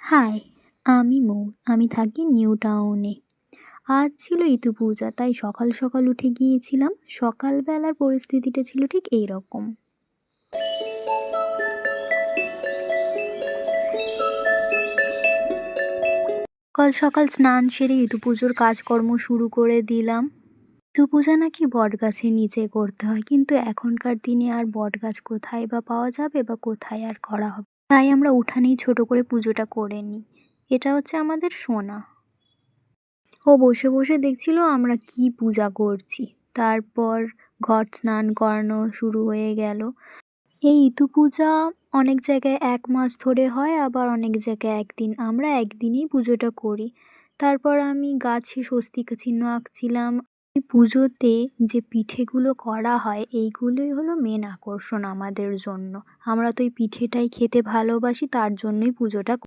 High, আমি মৌ। আমি থাকি নিউ টাউনে। আজ ছিল ইতু পূজা, তাই সকাল সকাল উঠে গিয়েছিলাম। সকালবেলার পরিস্থিতিটা ছিল ঠিক এই রকম। সকাল সকাল স্নান সেরে ইতু পুজোর কাজকর্ম শুরু করে দিলাম। ইতু পূজা নাকি বটগাছের নিচে করতে হয়, কিন্তু এখনকার দিনে আর বটগাছ কোথায় বা পাওয়া যাবে বা কোথায় আর করা হবে, তাই আমরা উঠানেই ছোট করে পুজোটা করে নিই। এটা হচ্ছে আমাদের সোনা। ও বসে বসে দেখছিল আমরা কি পূজা করছি। তারপর ঘট স্নান করানো শুরু হয়ে গেল। এই ইতু পূজা অনেক জায়গায় 1 মাস ধরে হয়, আবার অনেক জায়গায় একদিন। আমরা একদিনেই পুজোটা করি। তারপর আমি গাছে স্বস্তিক চিহ্ন আঁকছিলাম। এই পুজোতে যে পিঠেগুলো করা হয় এইগুলোই হলো মেন আকর্ষণ আমাদের জন্য। আমরা তো এই পিঠেটাই খেতে ভালোবাসি, তার জন্যই পুজোটা